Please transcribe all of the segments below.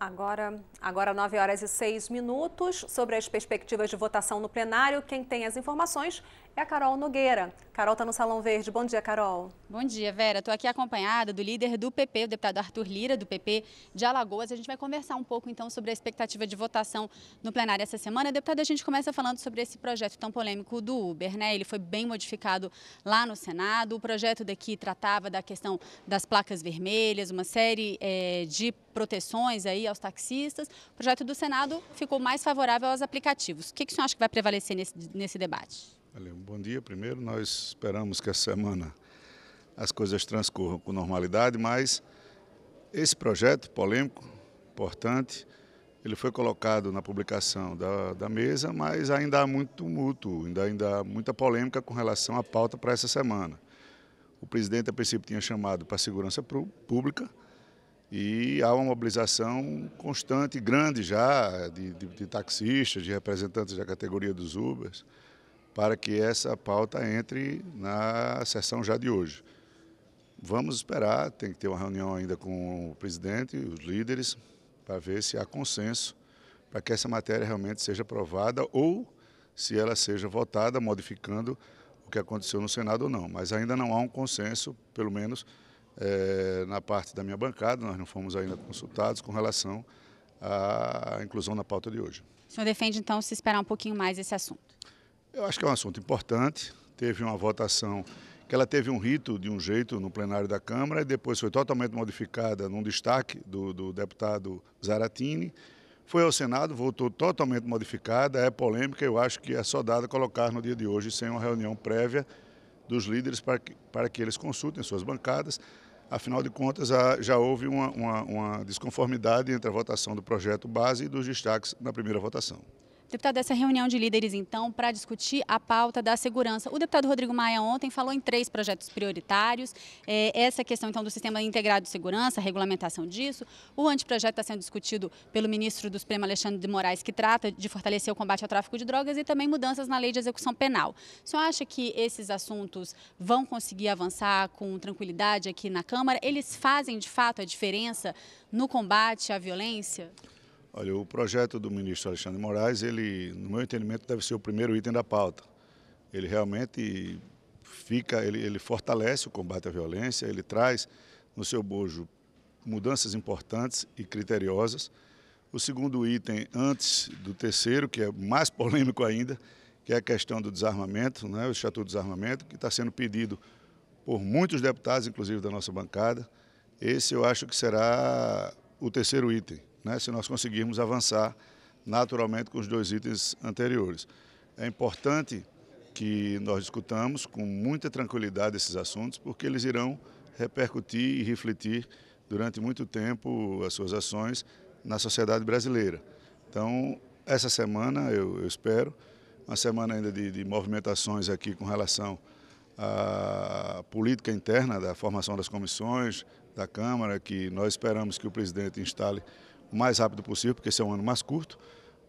Agora 9h06, sobre as perspectivas de votação no plenário. Quem tem as informações é a Carol Nogueira. Carol está no Salão Verde. Bom dia, Carol. Bom dia, Vera. Estou aqui acompanhada do líder do PP, o deputado Arthur Lira, do PP de Alagoas. A gente vai conversar um pouco, então, sobre a expectativa de votação no plenário essa semana. Deputado, a gente começa falando sobre esse projeto tão polêmico do Uber, né? Ele foi bem modificado lá no Senado. O projeto daqui tratava da questão das placas vermelhas, uma série de proteções aí aos taxistas. O projeto do Senado ficou mais favorável aos aplicativos. O que o senhor acha que vai prevalecer nesse debate? Valeu. Bom dia. Primeiro, nós esperamos que essa semana as coisas transcorram com normalidade, mas esse projeto polêmico, importante, ele foi colocado na publicação da mesa, mas ainda há muito tumulto, ainda há muita polêmica com relação à pauta para essa semana. O presidente, a princípio, tinha chamado para a segurança pública e há uma mobilização constante, grande já, de taxistas, de representantes da categoria dos Ubers, para que essa pauta entre na sessão já de hoje. Vamos esperar, tem que ter uma reunião ainda com o presidente e os líderes, para ver se há consenso para que essa matéria realmente seja aprovada ou se ela seja votada, modificando o que aconteceu no Senado ou não. Mas ainda não há um consenso, pelo menos na parte da minha bancada, nós não fomos ainda consultados com relação à inclusão na pauta de hoje. O senhor defende, então, se esperar um pouquinho mais esse assunto? Eu acho que é um assunto importante. Teve uma votação que ela teve um rito de um jeito no plenário da Câmara e depois foi totalmente modificada num destaque do deputado Zaratini. Foi ao Senado, voltou totalmente modificada, é polêmica. Eu acho que é só dado colocar no dia de hoje sem uma reunião prévia dos líderes para que eles consultem suas bancadas. Afinal de contas, já houve uma desconformidade entre a votação do projeto base e dos destaques na primeira votação. Deputado, essa reunião de líderes, então, para discutir a pauta da segurança. O deputado Rodrigo Maia ontem falou em 3 projetos prioritários. Essa questão, então, do Sistema Integrado de Segurança, a regulamentação disso. O anteprojeto está sendo discutido pelo ministro do Supremo, Alexandre de Moraes, que trata de fortalecer o combate ao tráfico de drogas e também mudanças na lei de execução penal. O senhor acha que esses assuntos vão conseguir avançar com tranquilidade aqui na Câmara? Eles fazem, de fato, a diferença no combate à violência? Olha, o projeto do ministro Alexandre de Moraes, ele, no meu entendimento, deve ser o primeiro item da pauta. Ele realmente ele fortalece o combate à violência, ele traz no seu bojo mudanças importantes e criteriosas. O segundo item, antes do terceiro, que é mais polêmico ainda, que é a questão do desarmamento, né, o Estatuto do Desarmamento, que está sendo pedido por muitos deputados, inclusive da nossa bancada. Esse eu acho que será o terceiro item, né, se nós conseguirmos avançar naturalmente com os 2 itens anteriores. É importante que nós discutamos com muita tranquilidade esses assuntos, porque eles irão repercutir e refletir durante muito tempo as suas ações na sociedade brasileira. Então, essa semana, eu espero, uma semana ainda de movimentações aqui com relação à política interna da formação das comissões da Câmara, que nós esperamos que o presidente instale o mais rápido possível, porque esse é um ano mais curto,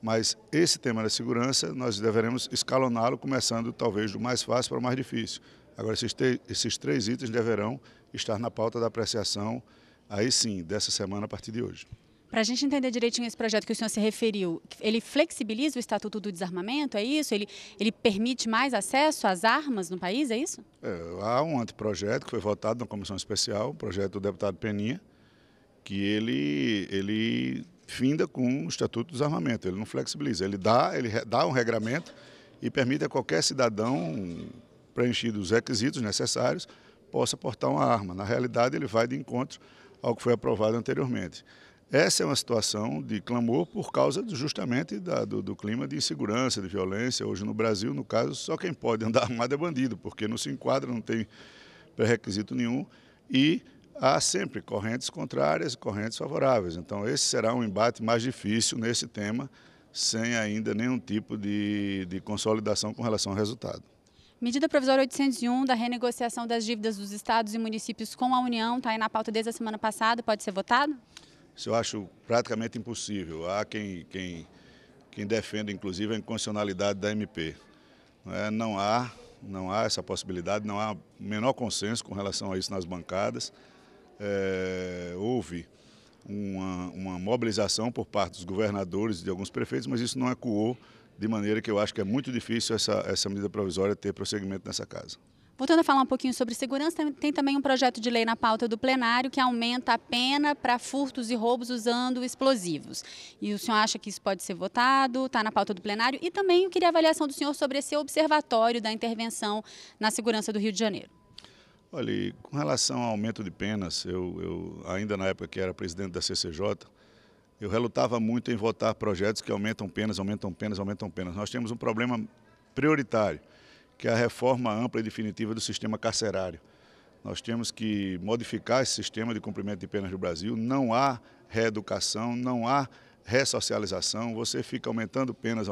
mas esse tema da segurança nós deveremos escaloná-lo, começando talvez do mais fácil para o mais difícil. Agora, esses 3 itens deverão estar na pauta da apreciação, aí sim, dessa semana a partir de hoje. Para a gente entender direitinho esse projeto que o senhor se referiu, ele flexibiliza o Estatuto do Desarmamento, é isso? Ele permite mais acesso às armas no país, é isso? Há um anteprojeto que foi votado na comissão especial, o projeto do deputado Peninha, que ele finda com o Estatuto do Desarmamento, ele não flexibiliza, ele dá um regramento e permite a qualquer cidadão, preenchido os requisitos necessários, possa portar uma arma. Na realidade, ele vai de encontro ao que foi aprovado anteriormente. Essa é uma situação de clamor por causa justamente do clima de insegurança, de violência. Hoje no Brasil, no caso, só quem pode andar armado é bandido, porque não se enquadra, não tem pré-requisito nenhum e há sempre correntes contrárias e correntes favoráveis. Então, esse será um embate mais difícil nesse tema, sem ainda nenhum tipo de consolidação com relação ao resultado. Medida provisória 801 da renegociação das dívidas dos estados e municípios com a União, está aí na pauta desde a semana passada, pode ser votado? Isso eu acho praticamente impossível. Há quem defenda, inclusive, a inconstitucionalidade da MP. Não há essa possibilidade, não há o menor consenso com relação a isso nas bancadas. Houve uma mobilização por parte dos governadores e de alguns prefeitos, mas isso não ecoou, de maneira que eu acho que é muito difícil essa medida provisória ter prosseguimento nessa casa. Voltando a falar um pouquinho sobre segurança, tem também um projeto de lei na pauta do plenário que aumenta a pena para furtos e roubos usando explosivos. E o senhor acha que isso pode ser votado? Está na pauta do plenário? E também eu queria a avaliação do senhor sobre esse observatório da intervenção na segurança do Rio de Janeiro. Olha, com relação ao aumento de penas, eu ainda na época que era presidente da CCJ, eu relutava muito em votar projetos que aumentam penas, aumentam penas, aumentam penas. Nós temos um problema prioritário, que é a reforma ampla e definitiva do sistema carcerário. Nós temos que modificar esse sistema de cumprimento de penas no Brasil. Não há reeducação, não há ressocialização. Você fica aumentando penas,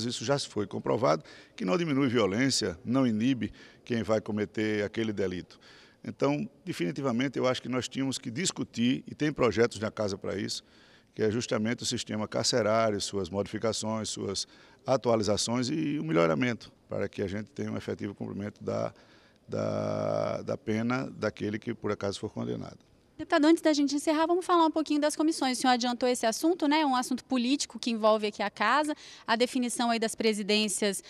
isso já foi comprovado, que não diminui violência, não inibe quem vai cometer aquele delito. Então, definitivamente, eu acho que nós tínhamos que discutir, e tem projetos na casa para isso, que é justamente o sistema carcerário, suas modificações, suas atualizações e o melhoramento, para que a gente tenha um efetivo cumprimento da pena daquele que por acaso for condenado. Deputado, antes da gente encerrar, vamos falar um pouquinho das comissões. O senhor adiantou esse assunto, né? Um assunto político que envolve aqui a casa, a definição aí das presidências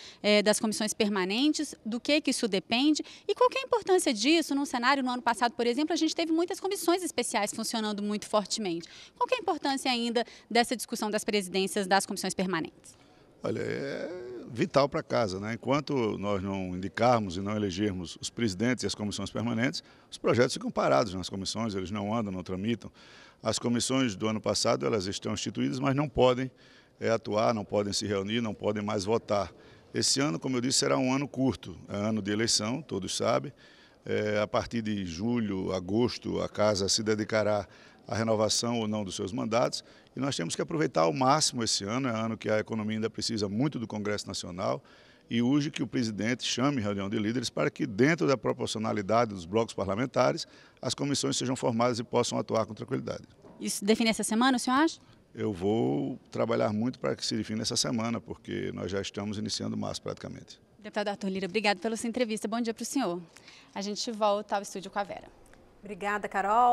das comissões permanentes, do que isso depende e qual que é a importância disso num cenário. No ano passado, por exemplo, a gente teve muitas comissões especiais funcionando muito fortemente. Qual que é a importância ainda dessa discussão das presidências das comissões permanentes? Olha, é vital para a casa, né? Enquanto nós não indicarmos e não elegermos os presidentes e as comissões permanentes, os projetos ficam parados nas comissões, eles não andam, não tramitam. As comissões do ano passado, elas estão instituídas, mas não podem atuar, não podem se reunir, não podem mais votar. Esse ano, como eu disse, será um ano curto, é ano de eleição, todos sabem. A partir de julho, agosto, a casa se dedicará à renovação ou não dos seus mandatos e nós temos que aproveitar ao máximo esse ano, é ano que a economia ainda precisa muito do Congresso Nacional e urge que o presidente chame reunião de líderes para que dentro da proporcionalidade dos blocos parlamentares as comissões sejam formadas e possam atuar com tranquilidade. Isso define essa semana, o senhor acha? Eu vou trabalhar muito para que se defina essa semana, porque nós já estamos iniciando março praticamente. Deputado Arthur Lira, obrigado pela sua entrevista. Bom dia para o senhor. A gente volta ao estúdio com a Vera. Obrigada, Carol.